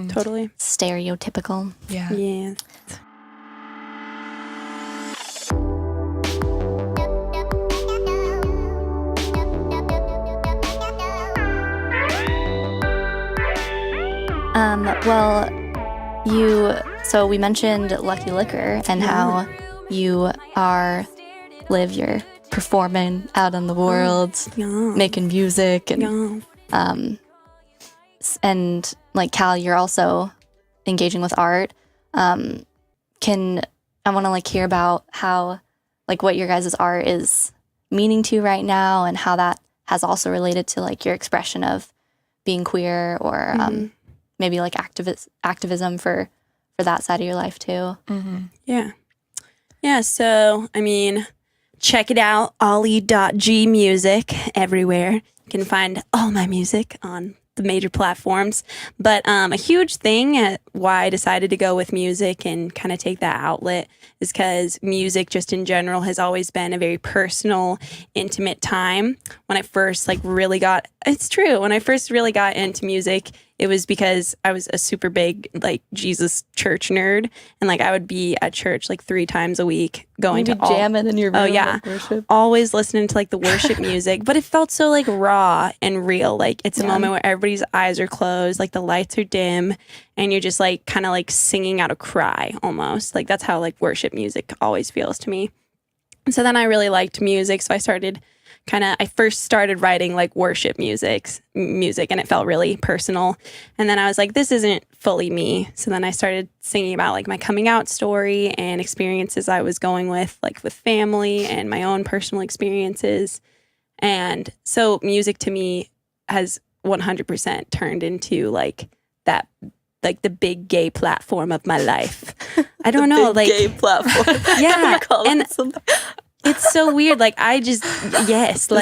Totally. stereotypical. Yeah. Yeah. Well, so we mentioned Lucky Liquor and how you are, Liv, you're performing out in the world, making music, and and like Cal, you're also engaging with art. I want to like hear about how like what your guys' art is meaning to you right now, and how that has also related to like your expression of being queer, or maybe like activism for that side of your life too. Yeah, so I mean, check it out, Olie.G music everywhere. You can find all my music on the major platforms. But a huge thing at why I decided to go with music and kind of take that outlet is because music just in general has always been a very personal, intimate time. When I first when I first really got into music, it was because I was a super big like Jesus church nerd, and like I would be at church like 3 times a week going to jamming in your room. Oh yeah, worship. always listening to like the worship music, but it felt so like raw and real. Like it's a moment where everybody's eyes are closed, like the lights are dim, and you're just like kind of like singing out a cry almost. Like that's how like worship music always feels to me. And so then I really liked music, so I first started writing like worship music, and it felt really personal. And then I was like, this isn't fully me. So then I started singing about like my coming out story and experiences I was going with, like with family and my own personal experiences. And so music to me has 100% turned into like that, like the big gay platform of my life. I don't know, like gay platform. Yeah, and it's so weird. Like this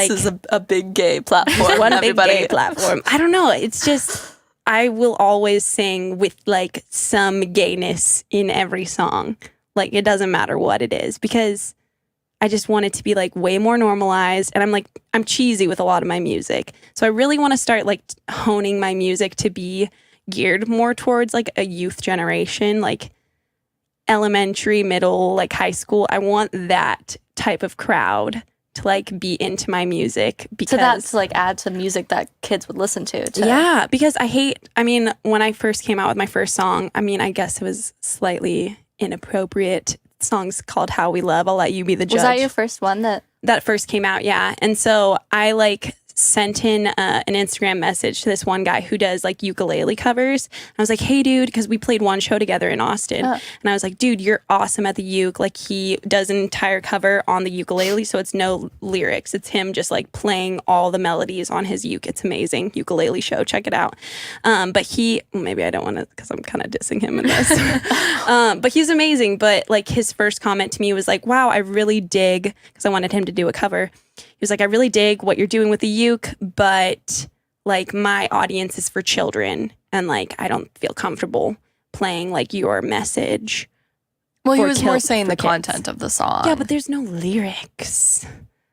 is a big gay platform. One big gay platform. I don't know. It's just I will always sing with like some gayness in every song. Like it doesn't matter what it is, because I just want it to be like way more normalized. And I'm cheesy with a lot of my music, so I really want to start like honing my music to be geared more towards like a youth generation, like elementary, middle, like high school. I want that type of crowd to like be into my music, because so that's like add to music that kids would listen to. Yeah, because when I first came out with my first song, I guess it was slightly inappropriate. The song's called How We Love. I'll let you be the judge. Was that your first one that first came out? Yeah. And so I like sent in an Instagram message to this one guy who does like ukulele covers. I was like, hey dude, because we played one show together in Austin. And I was like, dude, you're awesome at the uke. Like he does an entire cover on the ukulele. So it's no lyrics. It's him just like playing all the melodies on his uke. It's amazing. Ukulele show. Check it out. But maybe I don't want to, because I'm kind of dissing him in this. But he's amazing. But like his first comment to me was like, wow, I really dig, because I wanted him to do a cover. He was like, I really dig what you're doing with the uke, but like my audience is for children, and like I don't feel comfortable playing like your message. Well, he was more saying the kids. content of the song. Yeah, but there's no lyrics.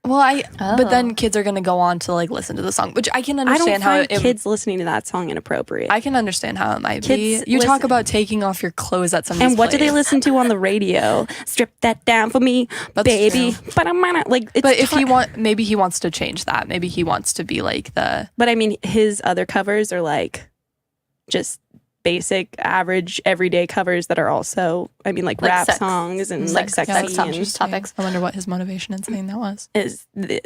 Well, but then kids are going to go on to like listen to the song, which I can understand kids listening to that song inappropriate. I can understand how it might be. You talk about taking off your clothes at somebody's and what place. do they listen to on the radio? Strip that down for me, baby. True. But I'm not like. But if maybe he wants to change that. Maybe he wants to be like the. But I mean, his other covers are like just basic, average, everyday covers that are also, I mean, like rap songs and like sexy and topics. I wonder what his motivation in saying that was. Is the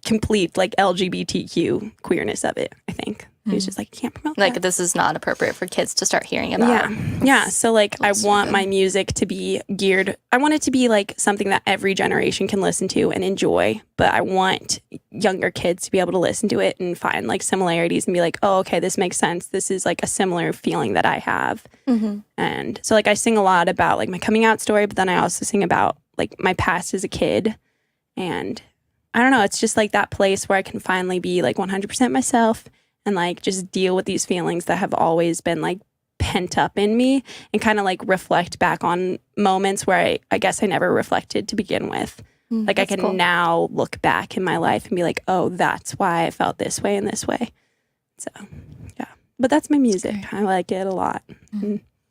complete like LGBTQ queerness of it, I think. He was just like, can't promote like that. this is not appropriate for kids to start hearing about. Yeah. So like I want my music to be geared, I want it to be like something that every generation can listen to and enjoy, but I want younger kids to be able to listen to it and find like similarities and be like, oh, okay, this makes sense. This is like a similar feeling that I have. And so like I sing a lot about like my coming out story, but then I also sing about like my past as a kid. And I don't know, it's just like that place where I can finally be like 100% myself and like just deal with these feelings that have always been like pent up in me, and kind of like reflect back on moments where I guess I never reflected to begin with. Like I can now look back in my life and be like, oh, that's why I felt this way and this way. So yeah, but that's my music. I like it a lot.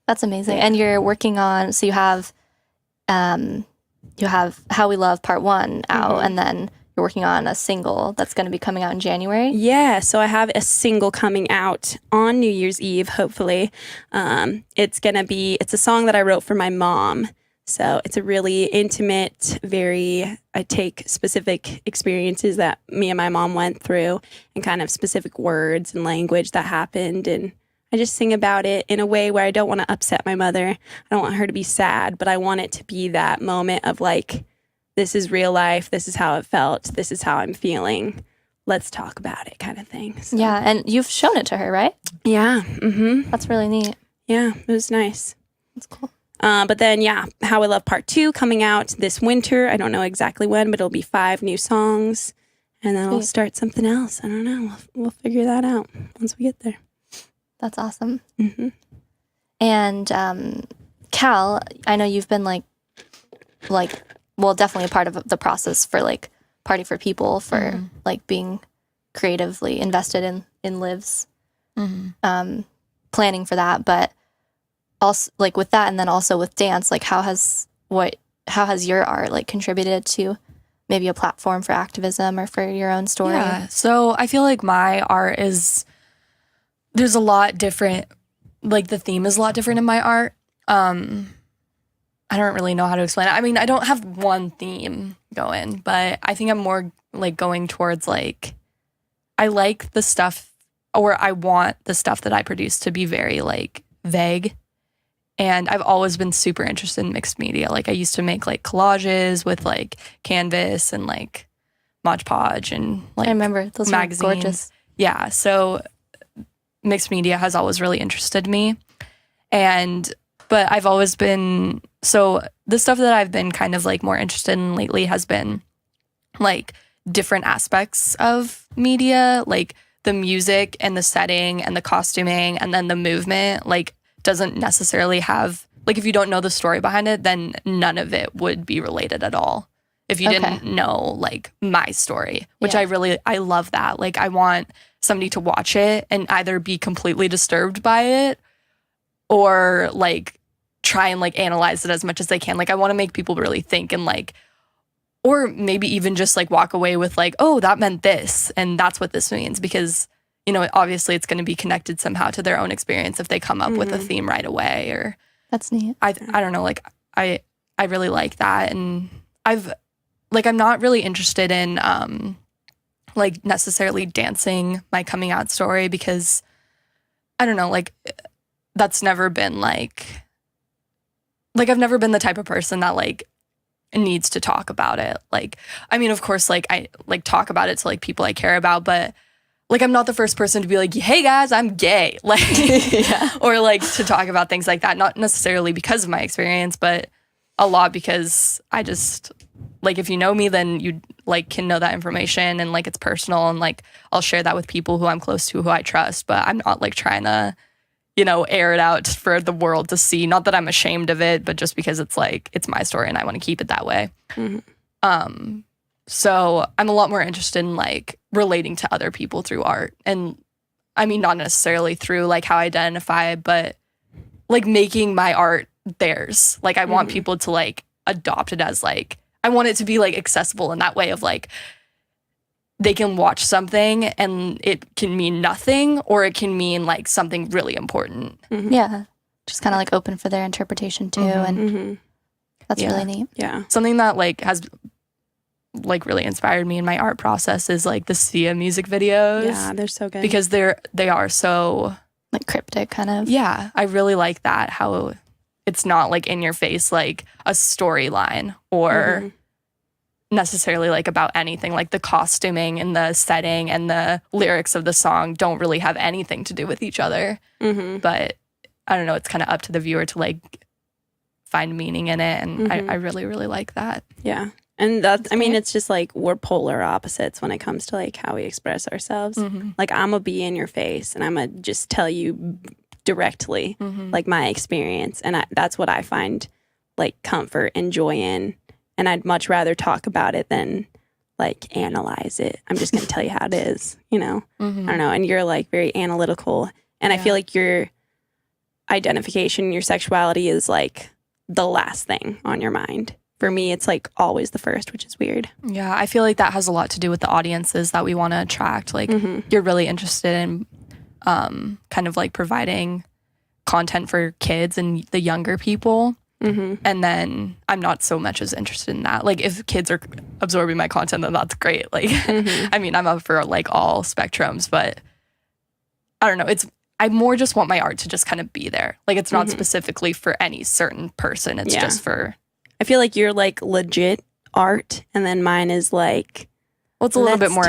That's amazing. And you're working on, so you have How We Love Part 1 out, and then you're working on a single that's going to be coming out in January. Yeah, so I have a single coming out on New Year's Eve, hopefully. It's a song that I wrote for my mom. So it's a really intimate, I take specific experiences that me and my mom went through and kind of specific words and language that happened. And I just sing about it in a way where I don't want to upset my mother. I don't want her to be sad, but I want it to be that moment of like, this is real life. This is how it felt. This is how I'm feeling. Let's talk about it kind of thing. So. Yeah, and you've shown it to her, right? Yeah. That's really neat. Yeah, it was nice. That's cool. But then, yeah, How I Love Part 2 coming out this winter. I don't know exactly when, but it'll be 5 new songs. And then I'll start something else. I don't know. We'll figure that out once we get there. That's awesome. And Cal, I know you've been definitely a part of the process for like Party for People, for like being creatively invested in Liv's planning for that. But also like with that, and then also with dance, like how has your art like contributed to maybe a platform for activism or for your own story? Yeah, so I feel like my art there's a lot different, like the theme is a lot different in my art. I don't really know how to explain it. I mean, I don't have one theme going, but I think I'm more like going towards like, I like the stuff, or I want the stuff that I produce to be very like vague. And I've always been super interested in mixed media. Like I used to make like collages with like canvas and like Mod Podge and like I remember those magazines. Were gorgeous. Yeah, so mixed media has always really interested me. But I've always been, so the stuff that I've been kind of like more interested in lately has been like different aspects of media, like the music and the setting and the costuming and then the movement, like doesn't necessarily have, like if you don't know the story behind it, then none of it would be related at all. If you didn't know like my story, which I love that. Like I want somebody to watch it and either be completely disturbed by it or like try and like analyze it as much as they can. Like I want to make people really think and like, or maybe even just like walk away with like, oh, that meant this and that's what this means, because you know obviously it's going to be connected somehow to their own experience if they come up with a theme right away. Or that's neat. I don't know, like I really like that. And I'm not really interested in like necessarily dancing my coming out story because I don't know, like that's never been like I've never been the type of person that like needs to talk about it. Like, I mean, of course, like I like talk about it to like people I care about, but like I'm not the first person to be like, hey guys, I'm gay. Like, or like to talk about things like that. Not necessarily because of my experience, but a lot because I just like, if you know me, then you like can know that information and like it's personal and like I'll share that with people who I'm close to, who I trust, but I'm not like trying to, you know, air it out for the world to see. Not that I'm ashamed of it, but just because it's like, it's my story and I want to keep it that way. So I'm a lot more interested in like relating to other people through art. And I mean, not necessarily through like how I identify, but like making my art theirs. Like I want people to like adopt it as like, I want it to be like accessible in that way of like, they can watch something and it can mean nothing or it can mean like something really important. Yeah. Just kind of like open for their interpretation too. And that's really neat. Yeah. Something that like has like really inspired me in my art process is like the Sia music videos. Yeah, they're so good. Because they are so Like cryptic kind of. Yeah, I really like that, how it's not like in your face like a storyline or necessarily like about anything. Like the costuming and the setting and the lyrics of the song don't really have anything to do with each other. But I don't know, it's kind of up to the viewer to like find meaning in it. And I really, really like that. Yeah. And that's, I mean, it's just like we're polar opposites when it comes to like how we express ourselves. Like I'm a be in your face and I'm a just tell you directly like my experience. And that's what I find like comfort and joy in. And I'd much rather talk about it than like analyze it. I'm just going to tell you how it is, you know? I don't know. And you're like very analytical. And I feel like your identification, your sexuality is like the last thing on your mind. For me, it's like always the first, which is weird. Yeah, I feel like that has a lot to do with the audiences that we want to attract. Like you're really interested in kind of like providing content for kids and the younger people. And then I'm not so much as interested in that. Like if kids are absorbing my content, then that's great. Like, I mean, I'm up for like all spectrums, but I don't know. I more just want my art to just kind of be there. Like it's not specifically for any certain person. It's just for... I feel like you're like legit art, and then mine is like, well, it's a little bit more.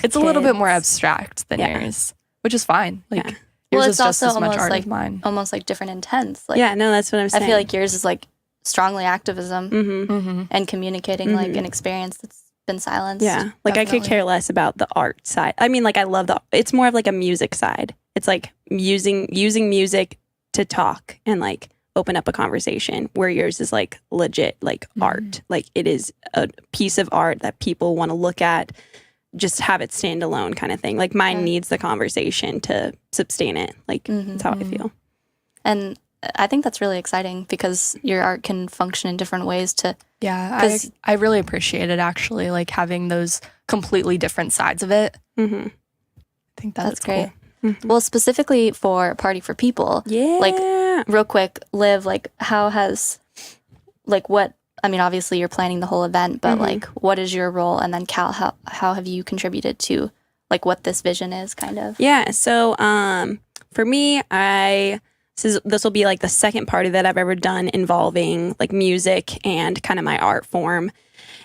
It's a little bit more abstract than yours, which is fine. Like yours Well, is it's just also as much almost art like as mine. almost like different intents. Like, yeah, no, that's what I'm saying. I feel like yours is like strongly activism and communicating like an experience that's been silenced. Yeah, like I could care less about the art side. I mean, like I love it's more of like a music side. It's like using music to talk and like open up a conversation, where yours is like legit like art. Like it is a piece of art that people want to look at, just have it stand alone kind of thing. Like mine needs the conversation to sustain it. Like that's how I feel. And I think that's really exciting because your art can function in different ways to... Yeah, I really appreciate it actually, like having those completely different sides of it. I think that's great. Cool. Well, specifically for Party for People, like real quick, Liv, like how has, like what, I mean, obviously you're planning the whole event, but like what is your role? And then Cal, how have you contributed to like what this vision is kind of? Yeah, so for me, this will be like the second party that I've ever done involving like music and kind of my art form.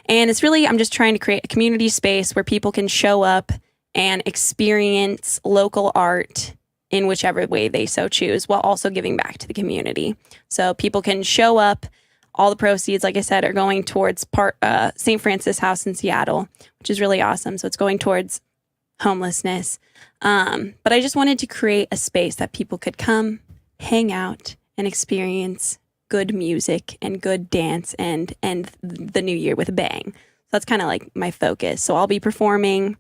And it's really, I'm just trying to create a community space where people can show up and experience local art in whichever way they so choose, while also giving back to the community. So people can show up. All the proceeds, like I said, are going towards St. Francis House in Seattle, which is really awesome. So it's going towards homelessness. But I just wanted to create a space that people could come, hang out, and experience good music and good dance and end the new year with a bang. So that's kind of like my focus. So I'll be performing,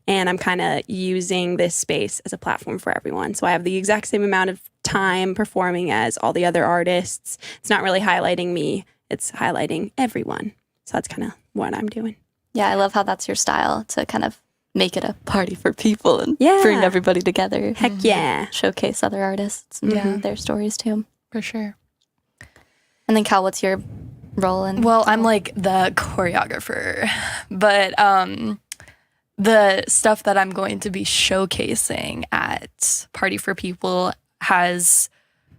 and I'm kind of using this space as a platform for everyone. So I have the exact same amount of time performing as all the other artists. It's not really highlighting me. It's highlighting everyone. So that's kind of what I'm doing. Yeah, I love how that's your style, to kind of make it a party for people and bring everybody together. Heck yeah. Showcase other artists and their stories too. For sure. And then Cal, what's your role in? Well, I'm like the choreographer, but the stuff that I'm going to be showcasing at Party for People has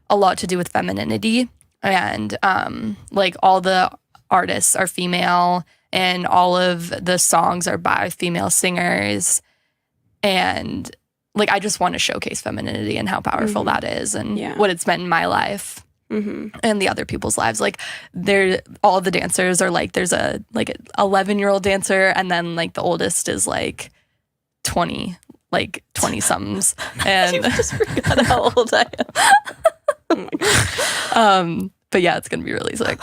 a lot to do with femininity. And like all the artists are female and all of the songs are by female singers. And like I just want to showcase femininity and how powerful that is and what it's meant in my life. And the other people's lives. Like all the dancers are like, there's a like an 11-year-old dancer, and then like the oldest is like 20 somethings. And I just forgot how old I am. Oh my God. But yeah, it's gonna be really sick.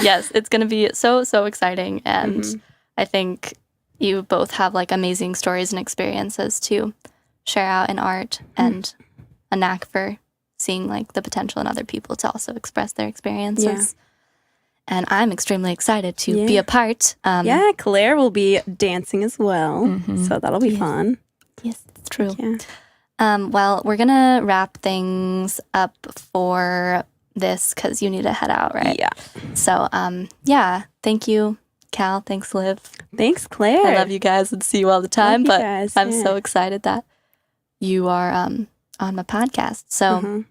Yes, it's gonna be so exciting, and I think you both have like amazing stories and experiences to share out in art, and a knack for seeing like the potential in other people to also express their experiences. And I'm extremely excited to be a part. Claire will be dancing as well, so that'll be fun. Yes, it's true. Yeah. Well, we're gonna wrap things up for this because you need to head out, right? Yeah. So, thank you, Cal. Thanks, Liv. Thanks, Claire. I love you guys and see you all the time, but guys, I'm so excited that you are on my podcast. So,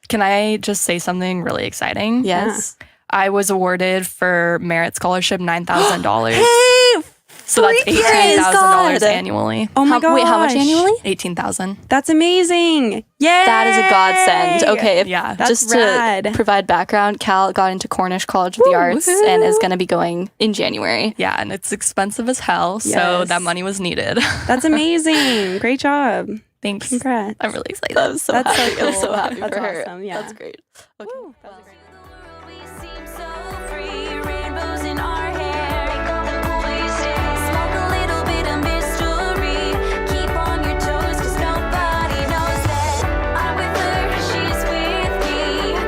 Can I just say something really exciting? yes. I was awarded for merit scholarship $9,000. Hey, So that's $18,000 God. annually. oh my god! Wait, how much annually? $18,000. That's amazing! Yay! That is a godsend. Okay, Yeah. That's just rad. to provide background, Cal got into Cornish College of the Arts and is going to be going in January. Yeah, and it's expensive as hell, so Yes. that money was needed. That's amazing. Great job. Thanks. Congrats. I'm really excited. I'm so That's so happy. I'm so cool. happy That's for her. awesome, yeah. That's great. Okay. That was great. We seem so free, rainbows in our hair. Smoke a little bit of mystery. Keep on your toes, 'cause nobody knows that I'm with her, she's with me.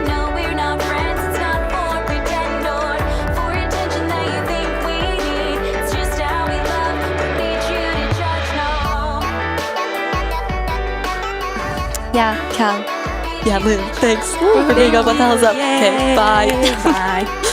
No, we're not friends, it's not for pretend or for attention that you think we need. It's just how we love, don't need you to judge, no. Yeah, Cal. Yeah, Liv. Thanks for being on What the Hell's Up. Okay, bye. Bye.